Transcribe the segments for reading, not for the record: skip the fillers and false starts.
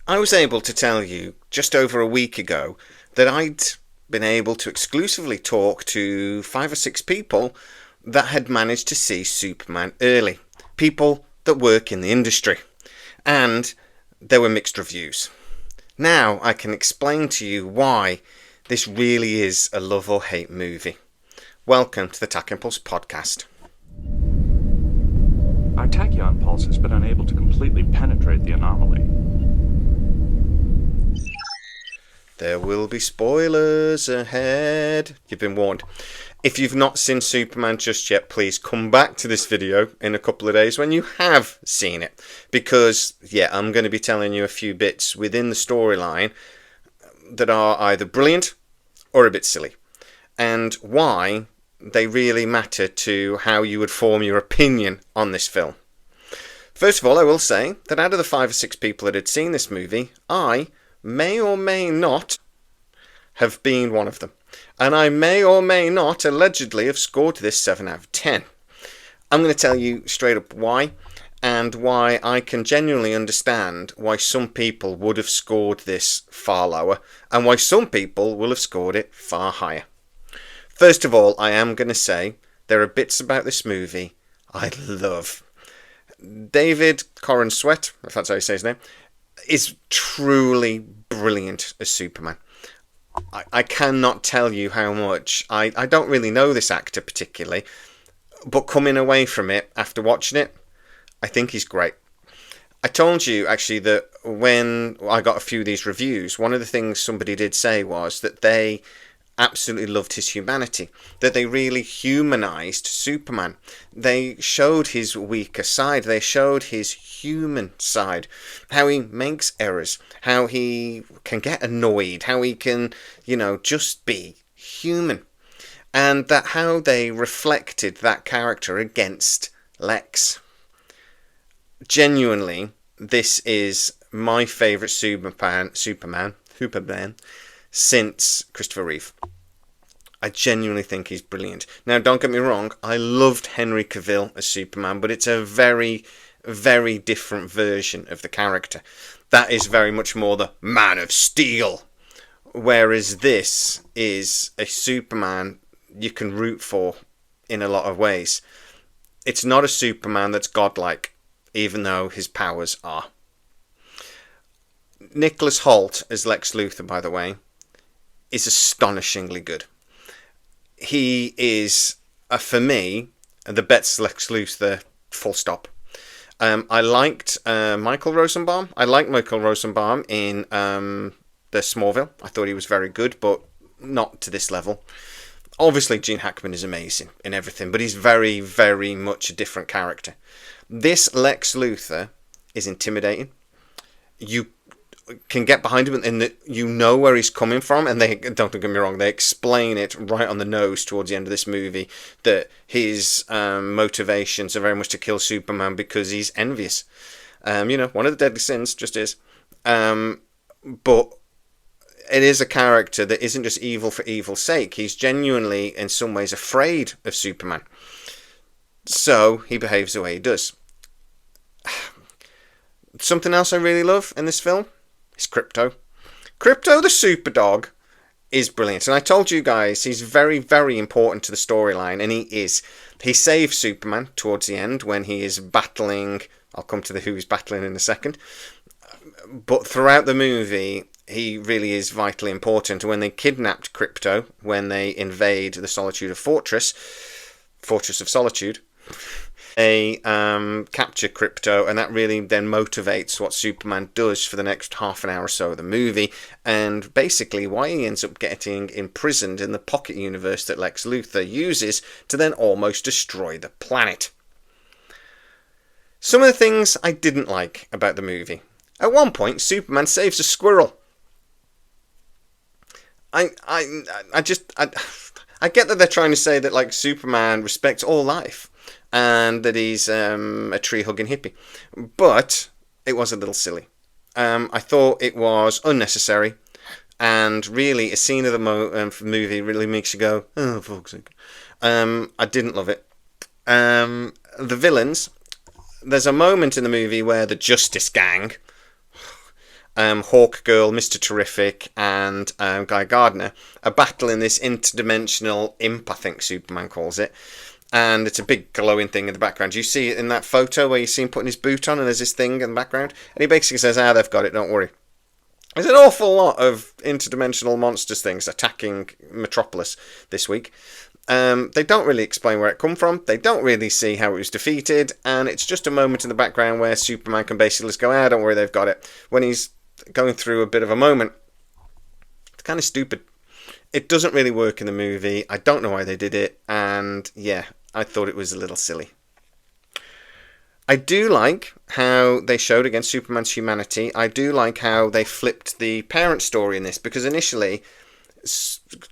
I was able to tell you just over a week ago that I'd been able to exclusively talk to 5 or 6 people that had managed to see Superman early. People that work in the industry. And there were mixed reviews. Now I can explain to you why this really is a love or hate movie. Welcome to the Tac Impulse podcast. Our tachyon pulse has been unable to completely penetrate the anomaly. There will be spoilers ahead. You've been warned. If you've not seen Superman just yet, please come back to this video in a couple of days when you have seen it. Because, I'm going to be telling you a few bits within the storyline that are either brilliant or a bit silly. And why they really matter to how you would form your opinion on this film. First of all, I will say that out of the 5 or 6 people that had seen this movie, I may or may not have been one of them. And I may or may not allegedly have scored this 7 out of 10. I'm going to tell you straight up why, and why I can genuinely understand why some people would have scored this far lower, and why some people will have scored it far higher. First of all, I am going to say there are bits about this movie I love. David Corran Sweat, if that's how you say his name, is truly brilliant as Superman. I cannot tell you how much. I don't really know this actor particularly, but coming away from it after watching it, I think he's great. I told you actually that when I got a few of these reviews, one of the things somebody did say was that they absolutely loved his humanity, that they really humanized Superman. They showed his weaker side, they showed his human side, how he makes errors, how he can get annoyed, how he can, just be human. And that how they reflected that character against Lex. Genuinely, this is my favourite Superman since Christopher Reeve. I genuinely think he's brilliant. Now, don't get me wrong, I loved Henry Cavill as Superman, but it's a very, very different version of the character. That is very much more the Man of Steel, whereas this is a Superman you can root for in a lot of ways. It's not a Superman that's godlike, even though his powers are. Nicholas Hoult as Lex Luthor, by the way, is astonishingly good. He is, for me, the best Lex Luthor, full stop. I liked Michael Rosenbaum. I liked Michael Rosenbaum in the Smallville. I thought he was very good, but not to this level. Obviously, Gene Hackman is amazing in everything, but he's very, very much a different character. This Lex Luthor is intimidating. You can get behind him and that you know where he's coming from, and they, don't get me wrong, they explain it right on the nose towards the end of this movie that his motivations are very much to kill Superman because he's envious. One of the deadly sins just is. But it is a character that isn't just evil for evil's sake. He's genuinely, in some ways, afraid of Superman. So he behaves the way he does. Something else I really love in this film is Krypto. Krypto the super dog is brilliant. And I told you guys, he's very, very important to the storyline, and he is. He saves Superman towards the end when he is battling. I'll come to the who he's battling in a second. But throughout the movie, he really is vitally important. When they kidnapped Krypto, when they invade the Fortress of Solitude, they capture Krypto, and that really then motivates what Superman does for the next half an hour or so of the movie, and basically why he ends up getting imprisoned in the pocket universe that Lex Luthor uses to then almost destroy the planet. Some of the things I didn't like about the movie. At one point, Superman saves a squirrel. I get that they're trying to say that like Superman respects all life, and that he's a tree-hugging hippie. But it was a little silly. I thought it was unnecessary, and really a scene of the movie really makes you go, oh, for fuck's sake. I didn't love it. The villains, there's a moment in the movie where the Justice Gang, Hawk Girl, Mr. Terrific, and Guy Gardner are battling this interdimensional imp, I think Superman calls it. And it's a big glowing thing in the background. You see it in that photo where you see him putting his boot on and there's this thing in the background. And he basically says, they've got it, don't worry. There's an awful lot of interdimensional monsters things attacking Metropolis this week. They don't really explain where it come from. They don't really see how it was defeated. And it's just a moment in the background where Superman can basically just go, don't worry, they've got it. When he's going through a bit of a moment. It's kind of stupid. It doesn't really work in the movie. I don't know why they did it. And yeah, I thought it was a little silly. I do like how they showed against Superman's humanity. I do like how they flipped the parent story in this, because initially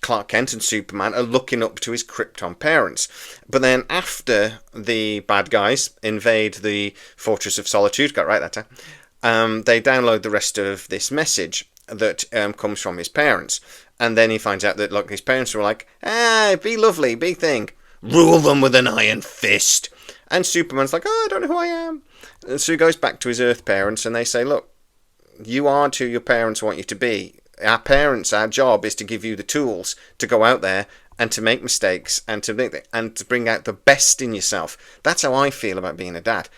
Clark Kent and Superman are looking up to his Krypton parents. But then after the bad guys invade the Fortress of Solitude, got it right that time, they download the rest of this message that comes from his parents. And then he finds out that, look, his parents were like, be lovely, be thing. Rule them with an iron fist. And Superman's like, I don't know who I am. And so he goes back to his Earth parents and they say, look, you aren't who your parents want you to be. Our parents, our job is to give you the tools to go out there and to make mistakes and to bring out the best in yourself. That's how I feel about being a dad.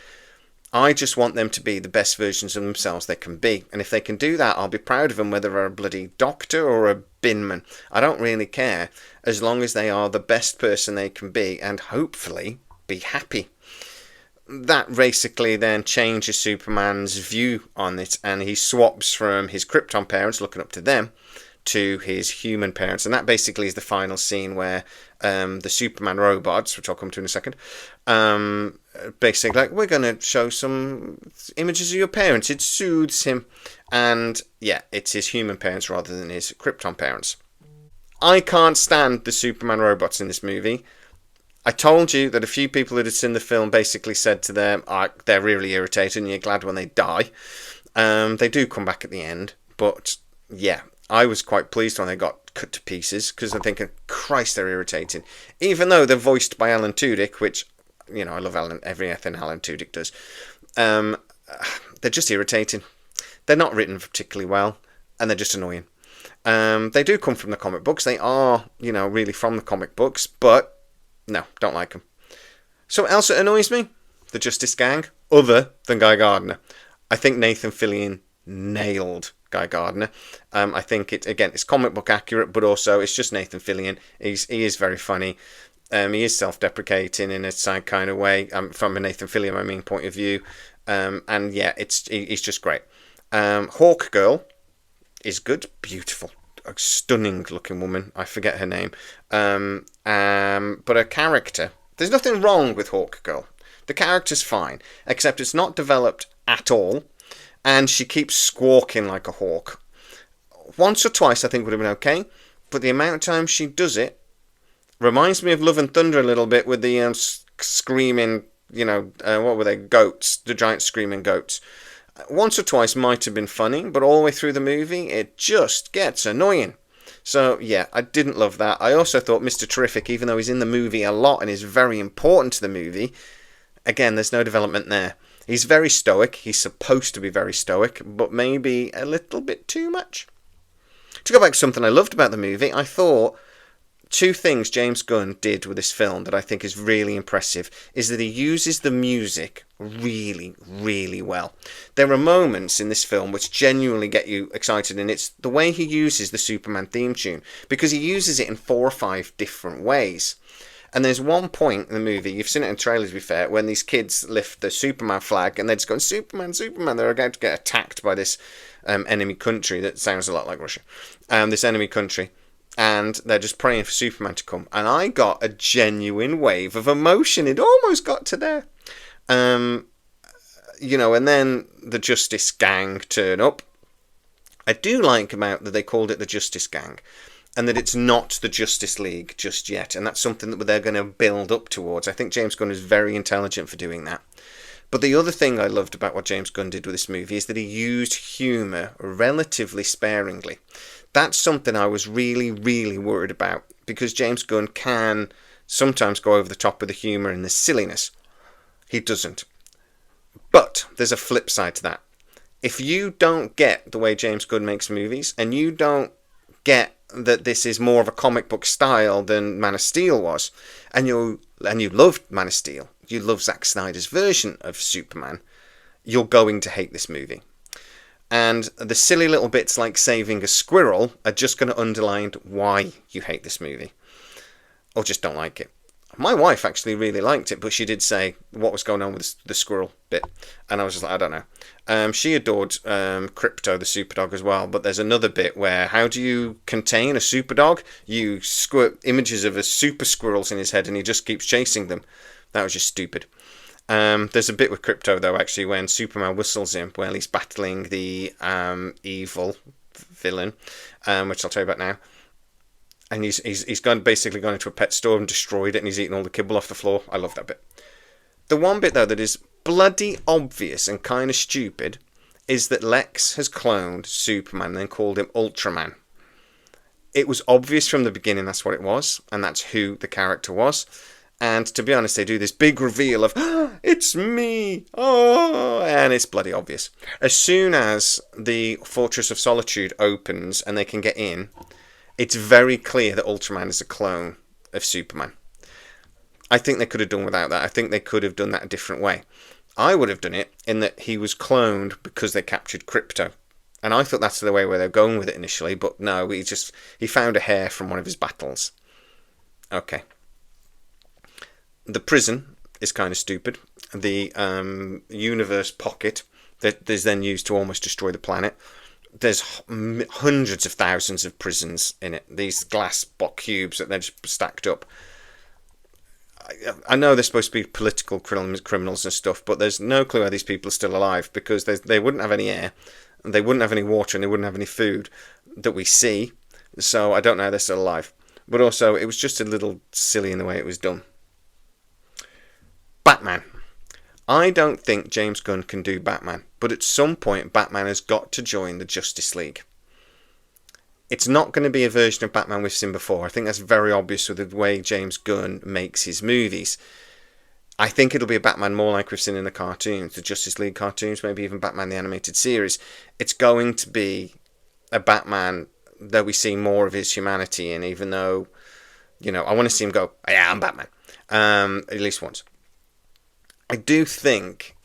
I just want them to be the best versions of themselves they can be. And if they can do that, I'll be proud of them, whether they're a bloody doctor or a binman. I don't really care, as long as they are the best person they can be and hopefully be happy. That basically then changes Superman's view on it, and he swaps from his Krypton parents, looking up to them, to his human parents. And that basically is the final scene where the Superman robots, which I'll come to in a second, basically like, we're going to show some images of your parents. It soothes him. And yeah, it's his human parents rather than his Krypton parents. I can't stand the Superman robots in this movie. I told you that a few people that had seen the film basically said to them, they're really irritating, you're glad when they die. They do come back at the end, but yeah, I was quite pleased when they got cut to pieces, because I'm thinking, Christ, they're irritating. Even though they're voiced by Alan Tudyk, which, you know, I love everything Alan Tudyk does. They're just irritating. They're not written particularly well, and they're just annoying. They do come from the comic books. They are, you know, really from the comic books, but no, don't like them. So what else annoys me? The Justice Gang, other than Guy Gardner. I think Nathan Fillion nailed Guy Gardner. I think it's comic book accurate, but also it's just Nathan Fillion. He is very funny. He is self-deprecating in a side kind of way, from a Nathan Fillion, point of view. And yeah, he's just great. Hawk Girl is good, beautiful, a stunning looking woman. I forget her name. But her character, there's nothing wrong with Hawk Girl. The character's fine, except it's not developed at all, and she keeps squawking like a hawk. Once or twice I think would have been okay, but the amount of time she does it reminds me of Love and Thunder a little bit, with the screaming, what were they, goats, the giant screaming goats. Once or twice might have been funny, but all the way through the movie it just gets annoying. So yeah, I didn't love that. I also thought Mr. Terrific, even though he's in the movie a lot and is very important to the movie, again, there's no development there. He's very stoic. He's supposed to be very stoic, but maybe a little bit too much. To go back to something I loved about the movie, I thought two things James Gunn did with this film that I think is really impressive is that he uses the music really, really well. There are moments in this film which genuinely get you excited, and it's the way he uses the Superman theme tune, because he uses it in 4 or 5 different ways. And there's one point in the movie, you've seen it in trailers to be fair, when these kids lift the Superman flag and they're just going, Superman, Superman. They're going to get attacked by this enemy country that sounds a lot like Russia. This enemy country. And they're just praying for Superman to come. And I got a genuine wave of emotion. It almost got to there. And then the Justice Gang turn up. I do like about that they called it the Justice Gang, and that it's not the Justice League just yet. And that's something that they're going to build up towards. I think James Gunn is very intelligent for doing that. But the other thing I loved about what James Gunn did with this movie is that he used humour relatively sparingly. That's something I was really, really worried about, because James Gunn can sometimes go over the top with the humour and the silliness. He doesn't. But there's a flip side to that. If you don't get the way James Gunn makes movies, and you don't get that this is more of a comic book style than Man of Steel was, and you loved Man of Steel, you love Zack Snyder's version of Superman, you're going to hate this movie. And the silly little bits like saving a squirrel are just going to underline why you hate this movie, or just don't like it. My wife actually really liked it, but she did say what was going on with the squirrel bit. And I was just like, I don't know. She adored Krypto, the super dog, as well. But there's another bit where, how do you contain a super dog? You squirt images of a super squirrels in his head and he just keeps chasing them. That was just stupid. There's a bit with Krypto, though, actually, when Superman whistles him while he's battling the evil villain, which I'll tell you about now. And he's basically gone into a pet store and destroyed it, and he's eating all the kibble off the floor. I love that bit. The one bit, though, that is bloody obvious and kind of stupid is that Lex has cloned Superman and then called him Ultraman. It was obvious from the beginning that's what it was, and that's who the character was. And to be honest, they do this big reveal of, it's me, oh, and it's bloody obvious. As soon as the Fortress of Solitude opens and they can get in, it's very clear that Ultraman is a clone of Superman. I think they could have done without that. I think they could have done that a different way. I would have done it in that he was cloned because they captured Krypto. And I thought that's the way where they're going with it initially, but no, he found a hair from one of his battles. Okay. The prison is kind of stupid. The universe pocket that is then used to almost destroy the planet. There's hundreds of thousands of prisons in it. These glass box cubes that they're just stacked up. I know they're supposed to be political criminals and stuff, but there's no clue how these people are still alive because they wouldn't have any air, they wouldn't have any water, and they wouldn't have any food that we see. So I don't know how they're still alive. But also, it was just a little silly in the way it was done. Batman. I don't think James Gunn can do Batman, but at some point Batman has got to join the Justice League. It's not going to be a version of Batman we've seen before. I think that's very obvious with the way James Gunn makes his movies. I think it'll be a Batman more like we've seen in the cartoons, the Justice League cartoons, maybe even Batman the Animated Series. It's going to be a Batman that we see more of his humanity in, even though, I want to see him go, yeah, I'm Batman, at least once. I do think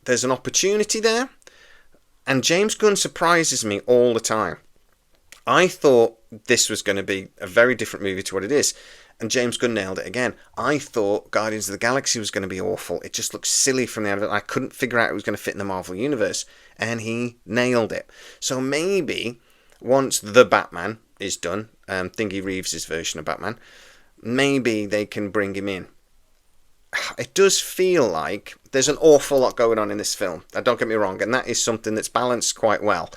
there's an opportunity there, and James Gunn surprises me all the time. I thought this was going to be a very different movie to what it is, and James Gunn nailed it again. I thought Guardians of the Galaxy was going to be awful. It just looked silly from the advert. I couldn't figure out it was going to fit in the Marvel Universe, and he nailed it. So maybe once The Batman is done, Thingy Reeves' version of Batman, maybe they can bring him in. It does feel like there's an awful lot going on in this film. Don't get me wrong, and that is something that's balanced quite well.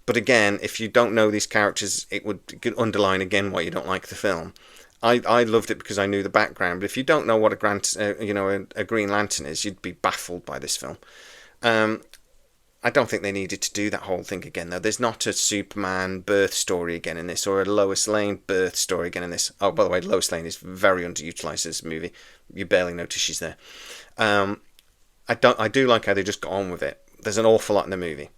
But again, if you don't know these characters, it would underline again why you don't like the film. I loved it because I knew the background, but if you don't know what a Green Lantern is, you'd be baffled by this film. I don't think they needed to do that whole thing again, though. There's not a Superman birth story again in this, or a Lois Lane birth story again in this. Oh, by the way, Lois Lane is very underutilized in this movie. You barely notice she's there. I do like how they just got on with it. There's an awful lot in the movie.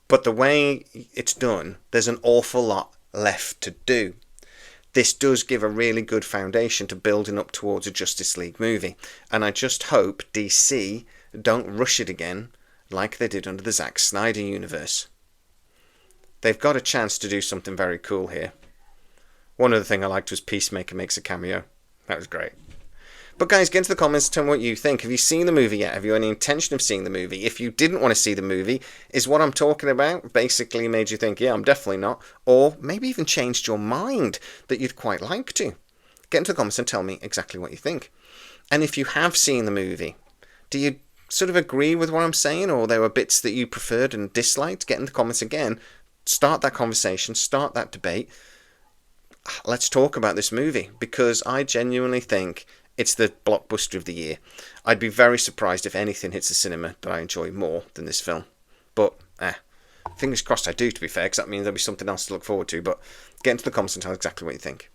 But the way it's done, there's an awful lot left to do. This does give a really good foundation to building up towards a Justice League movie. And I just hope DC don't rush it again like they did under the Zack Snyder universe. They've got a chance to do something very cool here. One other thing I liked was Peacemaker makes a cameo. That was great. But guys, get into the comments and tell me what you think. Have you seen the movie yet? Have you any intention of seeing the movie? If you didn't want to see the movie, is what I'm talking about basically made you think, yeah, I'm definitely not? Or maybe even changed your mind that you'd quite like to? Get into the comments and tell me exactly what you think. And if you have seen the movie, do you sort of agree with what I'm saying, or there were bits that you preferred and disliked? Get in the comments again. Start that conversation. Start that debate. Let's talk about this movie, because I genuinely think it's the blockbuster of the year. I'd be very surprised if anything hits the cinema that I enjoy more than this film. But, fingers crossed I do, to be fair, because that means there'll be something else to look forward to. But get into the comments and tell exactly what you think.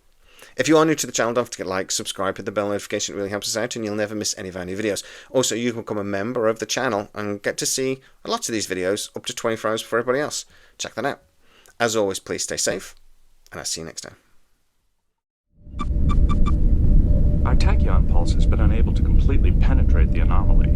If you are new to the channel, don't forget to like, subscribe, hit the bell notification. It really helps us out and you'll never miss any of our new videos. Also, you can become a member of the channel and get to see lots of these videos up to 24 hours before everybody else. Check that out. As always, please stay safe, and I'll see you next time. Our tachyon pulse has been unable to completely penetrate the anomaly.